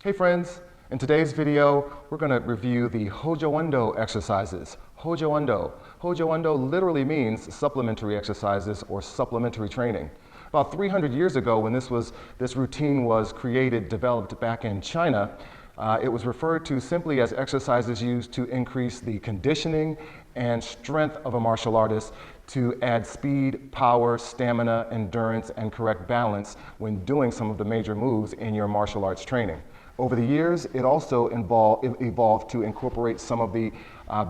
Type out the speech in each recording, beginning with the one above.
Hey friends, in today's video, we're going to review the Hojo exercises. Hojo literally means supplementary exercises or supplementary training. About 300 years ago, when this routine was developed back in China, it was referred to simply as exercises used to increase the conditioning and strength of a martial artist to add speed, power, stamina, endurance, and correct balance when doing some of the major moves in your martial arts training. Over the years, it also evolved to incorporate some of the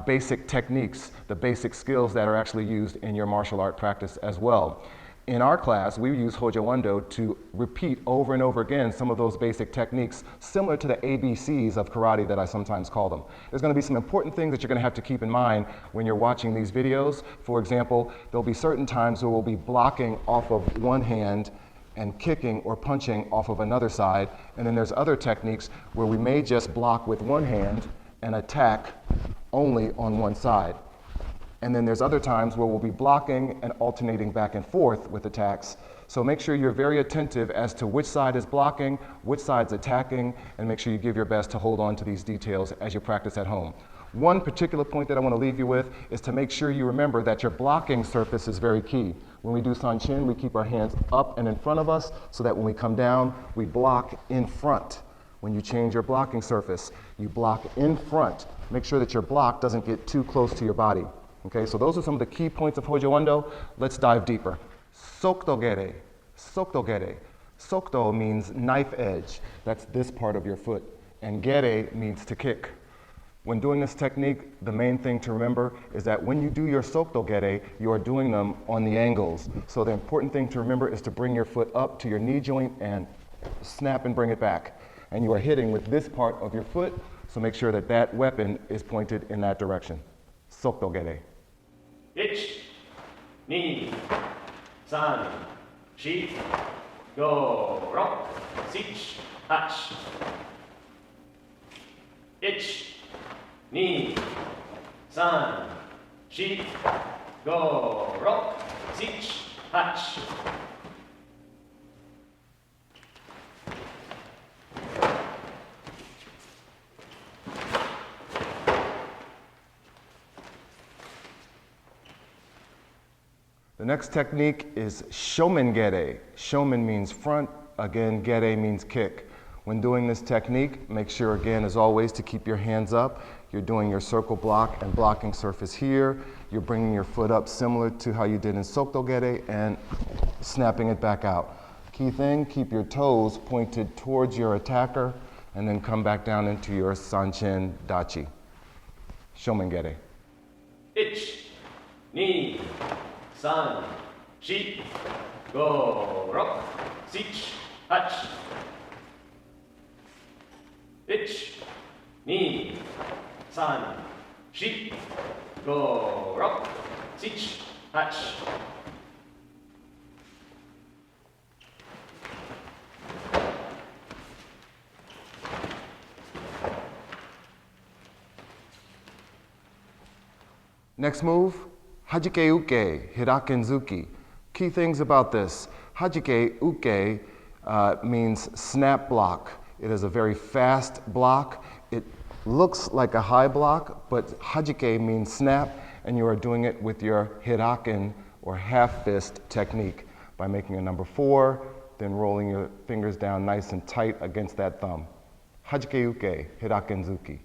basic techniques, the basic skills that are actually used in your martial art practice as well. In our class, we use Hojo to repeat over and over again some of those basic techniques, similar to the ABCs of karate that I sometimes call them. There's going to be some important things that you're going to have to keep in mind when you're watching these videos. For example, there'll be certain times where we'll be blocking off of one hand and kicking or punching off of another side. And then there's other techniques where we may just block with one hand and attack only on one side. And then there's other times where we'll be blocking and alternating back and forth with attacks. So make sure you're very attentive as to which side is blocking, which side's attacking, and make sure you give your best to hold on to these details as you practice at home. One particular point that I want to leave you with is to make sure you remember that your blocking surface is very key. When we do Sanchin, we keep our hands up and in front of us so that when we come down, we block in front. When you change your blocking surface, you block in front. Make sure that your block doesn't get too close to your body. Okay, so those are some of the key points of Hojo. Let's dive deeper. Sokto gere, sokto gere. Sokto means knife edge. That's this part of your foot. And gere means to kick. When doing this technique, the main thing to remember is that when you do your sokto gere, you are doing them on the angles. So the important thing to remember is to bring your foot up to your knee joint and snap and bring it back. And you are hitting with this part of your foot, so make sure that that weapon is pointed in that direction. Sokto gere. 1、2、3、4、5、6、7、8。1、2、3、4、5、6、7、8。The next technique is shomen gere. Shomen means front, again, gere means kick. When doing this technique, make sure again, as always, to keep your hands up. You're doing your circle block and blocking surface here. You're bringing your foot up similar to how you did in sokto gere and snapping it back out. Key thing, keep your toes pointed towards your attacker and then come back down into your sanchin dachi. Shomen gere. 1、2、3、4、5、6、7、8。1、2、3、4、5、6、7、8。Next move, hajike uke, hiraken zuki. Key things about this. Hajike uke means snap block. It is a very fast block. It looks like a high block, but hajike means snap, and you are doing it with your hiraken or half fist technique by making a number 4, then rolling your fingers down nice and tight against that thumb. Hajike uke, hiraken zuki.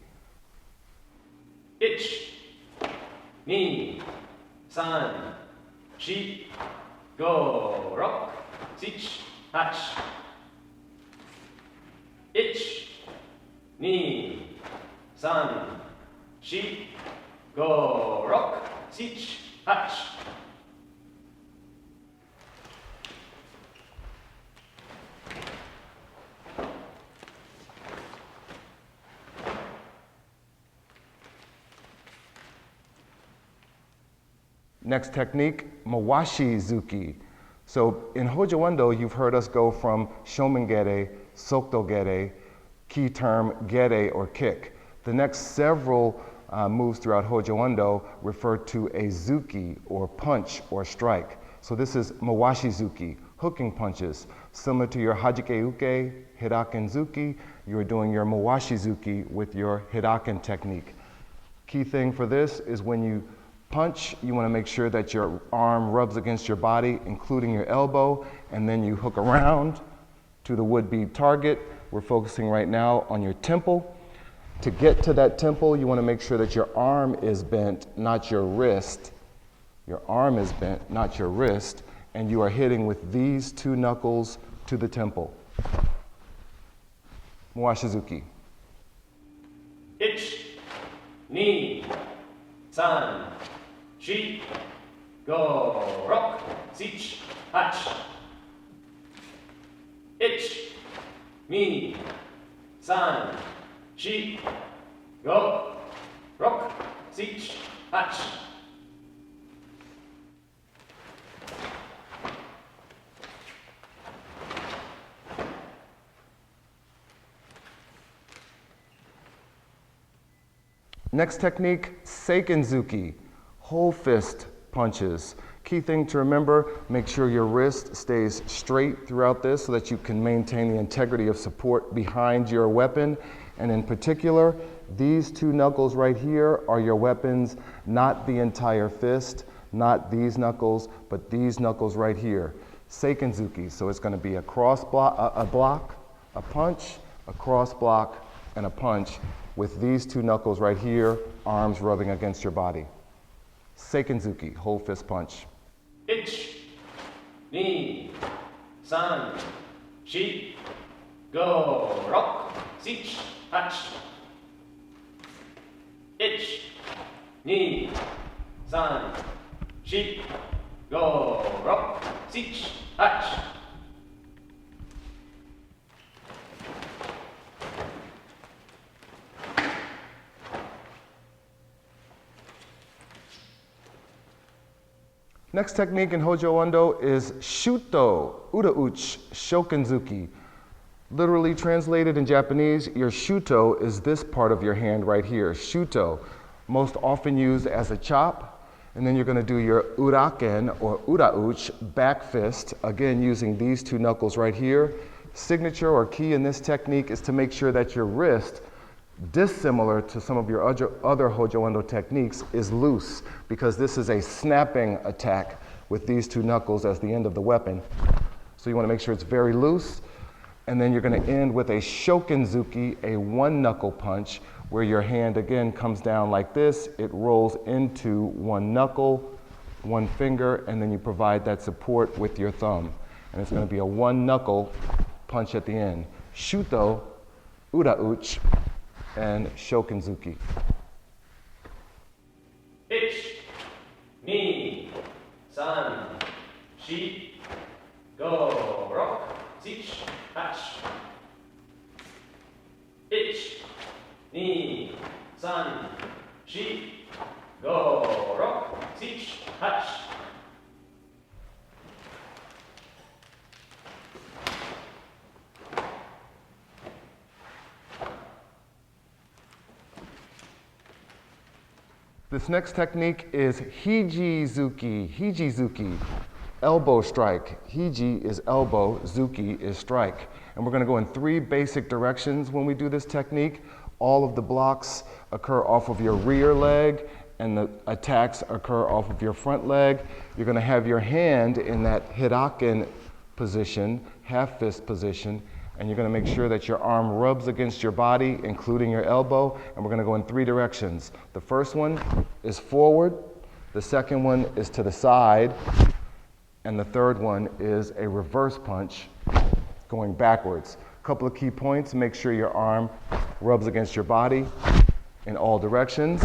1、2、3、4、5、6、7、8。1、2、3、4、5、6、7、8。Next technique, Mawashi-zuki. So in Hojo, you've heard us go from shomen gere, sokto gere, key term gere or kick. The next several moves throughout Hojo refer to a zuki or punch or strike. So this is Mawashi-zuki, hooking punches. Similar to your Hajike-uke, Hiraken-zuki, you're doing your Mawashi-zuki with your Hiraken technique. Key thing for this is when you punch, you want to make sure that your arm rubs against your body, including your elbow, and then you hook around to the would-be target. We're focusing right now on your temple. To get to that temple, you want to make sure that your arm is bent, not your wrist. Your arm is bent, not your wrist, and you are hitting with these two knuckles to the temple. Mawashi-zuki. 1、2、3、4、5、6、7、8。1、2、3、4、5、6、7、8。Next technique, Seiken-zuki, whole fist punches. Key thing to remember, make sure your wrist stays straight throughout this so that you can maintain the integrity of support behind your weapon. And in particular, these two knuckles right here are your weapons, not the entire fist, not these knuckles, but these knuckles right here. Seiken-zuki, so it's going to be a cross block, a punch, a cross block, and a punch with these two knuckles right here, arms rubbing against your body. Seiken-zuki, whole fist punch. 1、2、3、4、5、6、7、8。1、2、3、4、5、6、7、8。Next technique in Hojo Undo is Shuto, Uda-uchi, Shoken-zuki. Literally translated in Japanese, your Shuto is this part of your hand right here. Shuto, most often used as a chop. And then you're going to do your Uraken or Uda-uchi, back fist, again using these two knuckles right here. Signature or key in this technique is to make sure that your wrist, dissimilar to some of your other Hojo Undo techniques, is loose, because this is a snapping attack with these two knuckles as the end of the weapon. So you want to make sure it's very loose. And then you're going to end with a Shoken-zuki, a one knuckle punch, where your hand again comes down like this. It rolls into one knuckle, one finger, and then you provide that support with your thumb. And it's going to be a one knuckle punch at the end. Shuto, Uda-uchi, and Shoken-zuki. 1、2、3、4、5、6、7、8。1、2、3、4、5、6、7、8。This next technique is Hiji-zuki, Hiji-zuki, elbow strike. Hiji is elbow, zuki is strike. And we're going to go in three basic directions when we do this technique. All of the blocks occur off of your rear leg, and the attacks occur off of your front leg. You're going to have your hand in that hiraken position, half fist position, and you're going to make sure that your arm rubs against your body, including your elbow, and we're going to go in three directions. The first one is forward, the second one is to the side, and the third one is a reverse punch going backwards. A couple of key points: make sure your arm rubs against your body in all directions.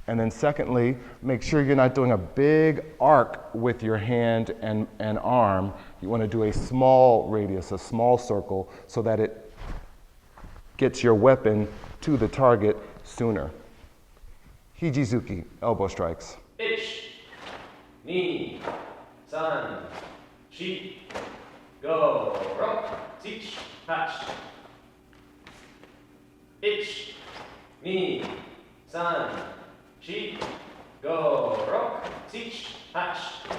And then secondly, make sure you're not doing a big arc with your hand and arm. You want to do a small radius, a small circle, so that it gets your weapon to the target sooner. Hiji-zuki, elbow strikes. 1、2、3、4、5、6、7、8。1、2、3、4、5、6、7、8。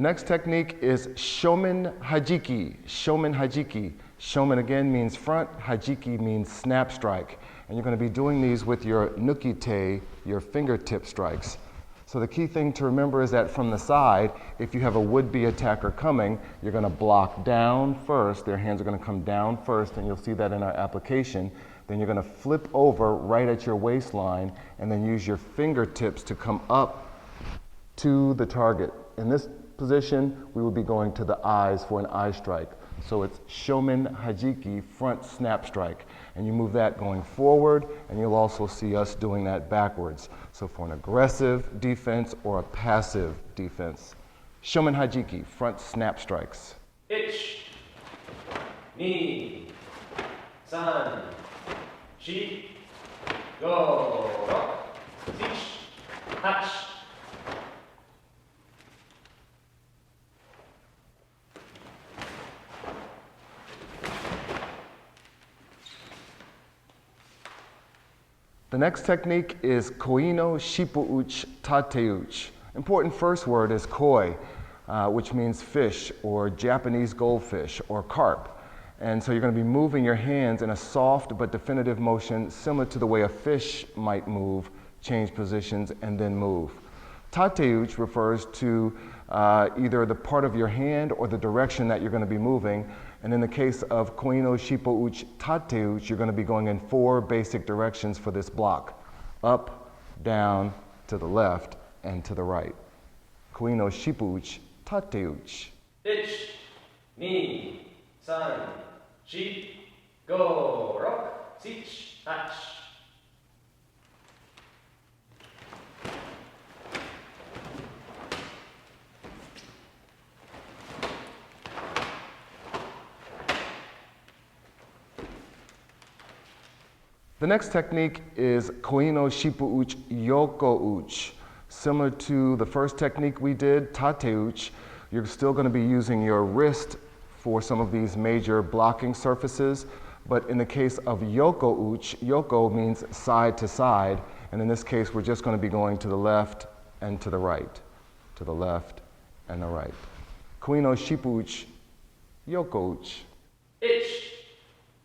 next technique is shomen hajiki. Shomen hajiki. Shomen again means front, hajiki means snap strike. And you're going to be doing these with your nukite, your fingertip strikes. So the key thing to remember is that from the side, if you have a would-be attacker coming, you're going to block down first. Their hands are going to come down first, and you'll see that in our application. Then you're going to flip over right at your waistline and then use your fingertips to come up to the target. In this position, we will be going to the eyes for an eye strike. So it's shomen hajiki, front snap strike. And you move that going forward, and you'll also see us doing that backwards. So for an aggressive defense or a passive defense. Shomen hajiki, front snap strikes. 1、2、3、4、5、6、7、8。The next technique is koi no shippo-uchi tate-uchi. Important first word is koi, which means fish or Japanese goldfish or carp. And so you're going to be moving your hands in a soft but definitive motion similar to the way a fish might move, change positions, and then move. Tate-uchi refers to either the part of your hand or the direction that you're going to be moving. And in the case of koi no shippo-uchi tate-uchi, you're going to be going in 4 basic directions for this block. Up, down, to the left, and to the right. Koi no shippo-uchi tate-uchi. 1、2、3、4、5、6、7、8。The next technique is koi no shippo-uchi yoko-uchi. Similar to the first technique we did, tate-uchi, you're still going to be using your wrist for some of these major blocking surfaces. But in the case of yoko-uchi, yoko means side to side. And in this case, we're just going to be going to the left and to the right. To the left and the right. Koi no shippo-uchi yoko-uchi.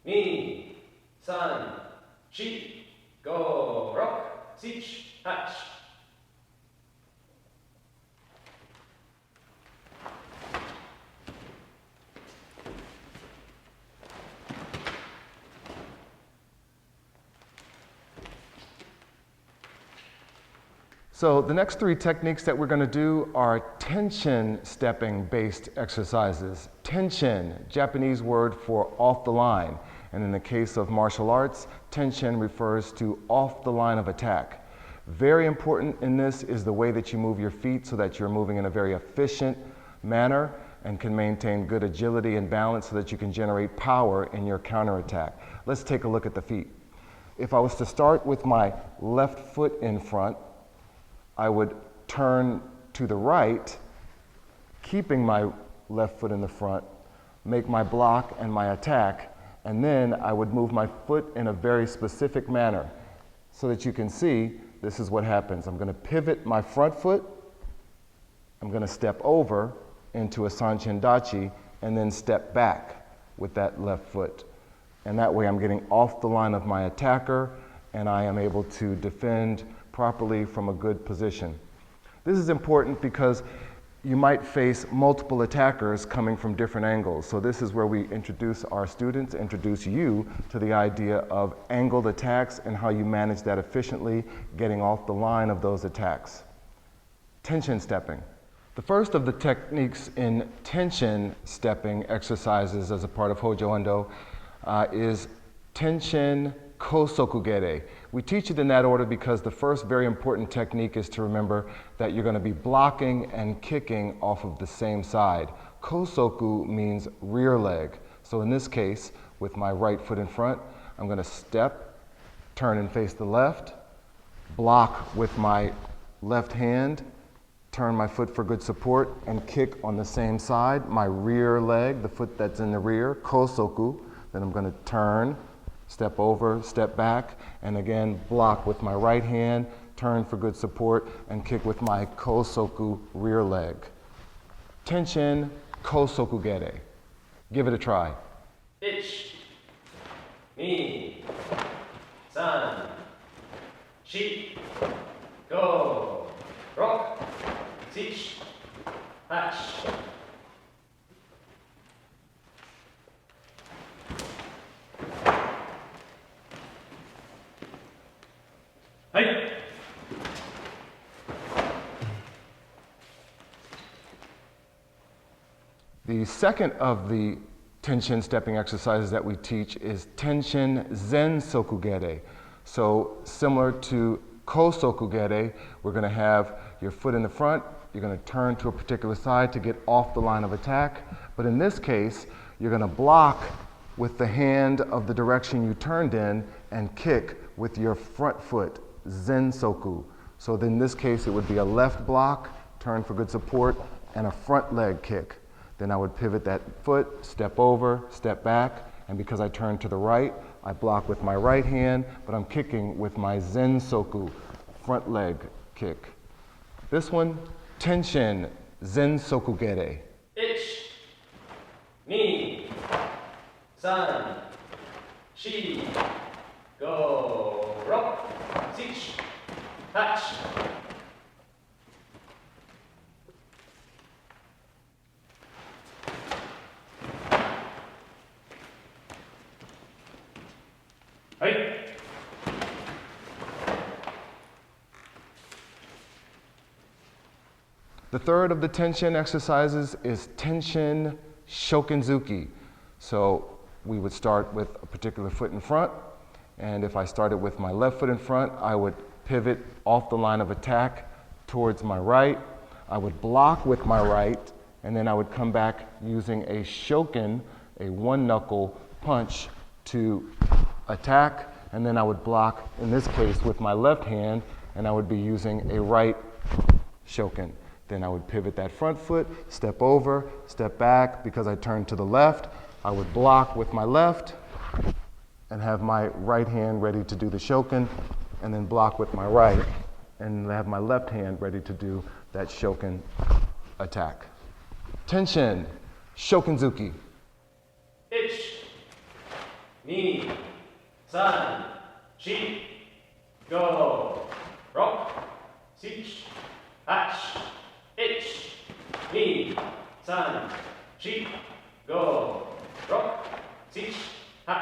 1、2、3、4、5、6、7、8。So the next 3 techniques that we're going to do are tension stepping based exercises. Tension, Japanese word for off the line. And in the case of martial arts, tension refers to off the line of attack. Very important in this is the way that you move your feet so that you're moving in a very efficient manner and can maintain good agility and balance so that you can generate power in your counterattack. Let's take a look at the feet. If I was to start with my left foot in front, I would turn to the right, keeping my left foot in the front, make my block and my attack, and then I would move my foot in a very specific manner so that you can see this is what happens. I'm going to pivot my front foot, I'm going to step over into a sanchin dachi, and then step back with that left foot. And that way I'm getting off the line of my attacker, and I am able to defend properly from a good position. This is important because you might face multiple attackers coming from different angles. So this is where we introduce our students, introduce you to the idea of angled attacks and how you manage that efficiently, getting off the line of those attacks. Tension stepping. The first of the techniques in tension stepping exercises as a part of Hojo Endo is Tenshin Kosokugere. We teach it in that order because the first very important technique is to remember that you're going to be blocking and kicking off of the same side. Kosoku means rear leg. So in this case, with my right foot in front, I'm going to step, turn and face the left, block with my left hand, turn my foot for good support, and kick on the same side, my rear leg, the foot that's in the rear, kosoku. Then I'm going to turn, step over, step back, and again block with my right hand, turn for good support, and kick with my kosoku rear leg. Tenshin Kosokugere. Give it a try. 1、2、3、4、5、6、7、8。はい。The second of the Tenshin stepping exercises that we teach is Tenshin Zen Sokugere. So similar to Kosokugere, we're going to have your foot in the front, you're going to turn to a particular side to get off the line of attack. But in this case, you're going to block with the hand of the direction you turned in and kick with your front foot, Zen Soku. So then in this case, it would be a left block, turn for good support, and a front leg kick. Then I would pivot that foot, step over, step back, and because I turn to the right, I block with my right hand, but I'm kicking with my Zen Soku, front leg kick. This one, Tenshin Zen Sokugere. 1、2、3、4、5、6、7、8。はい。The third of the Tenshin exercises is Tenshin Shokinzuki. So we would start with a particular foot in front, and if I started with my left foot in front, I would pivot off the line of attack towards my right. I would block with my right, and then I would come back using a shokin, a one knuckle punch to attack, and then I would block, in this case, with my left hand, and I would be using a right shokin. Then I would pivot that front foot, step over, step back. Because I turned to the left, I would block with my left and have my right hand ready to do the shokin, and then block with my right and have my left hand ready to do that shokin attack. Tenshin Shokinzuki. 1、2、3、4、5、6、7、8。1、2、3、4、5、6、7、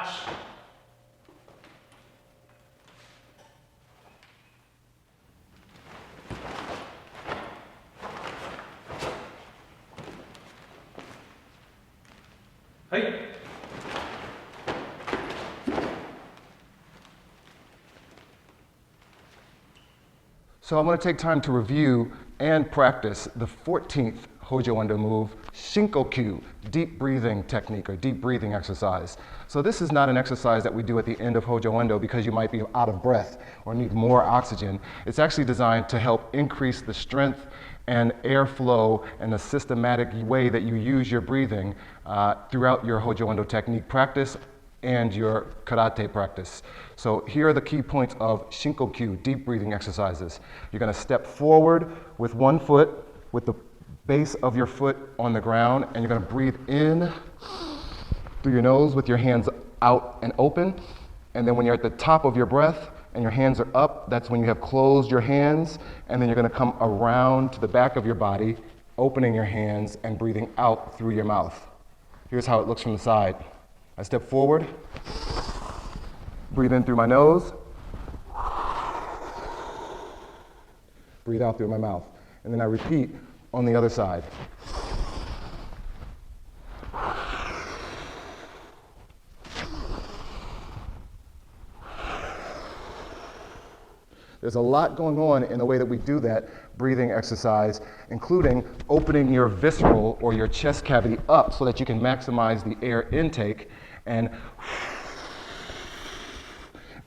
8。はい。So I'm going to take time to review and practice the 14th Hojo Endo move, Shinkokyu, deep breathing technique or deep breathing exercise. So this is not an exercise that we do at the end of Hojo Endo because you might be out of breath or need more oxygen. It's actually designed to help increase the strength and airflow and the systematic way that you use your breathing throughout your Hojo Endo technique practice and your karate practice. So here are the key points of Shinkokyu, deep breathing exercises. You're going to step forward with one foot, with the base of your foot on the ground, and you're going to breathe in through your nose with your hands out and open. And then when you're at the top of your breath and your hands are up, that's when you have closed your hands, and then you're going to come around to the back of your body, opening your hands and breathing out through your mouth. Here's how it looks from the side. I step forward, breathe in through my nose, breathe out through my mouth, and then I repeat on the other side. There's a lot going on in the way that we do that breathing exercise, including opening your visceral or your chest cavity up so that you can maximize the air intake and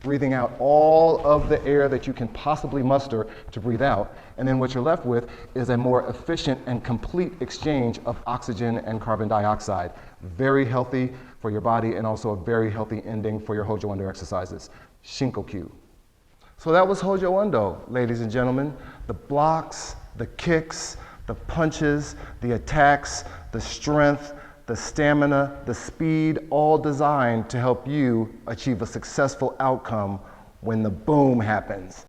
breathing out all of the air that you can possibly muster to breathe out. And then what you're left with is a more efficient and complete exchange of oxygen and carbon dioxide. Very healthy for your body and also a very healthy ending for your Hojo Endo exercises. Shinkokyu. So that was Hojo Endo, ladies and gentlemen. The blocks, the kicks, The punches, the attacks, the strength, the stamina, the speed, all designed to help you achieve a successful outcome when the boom happens.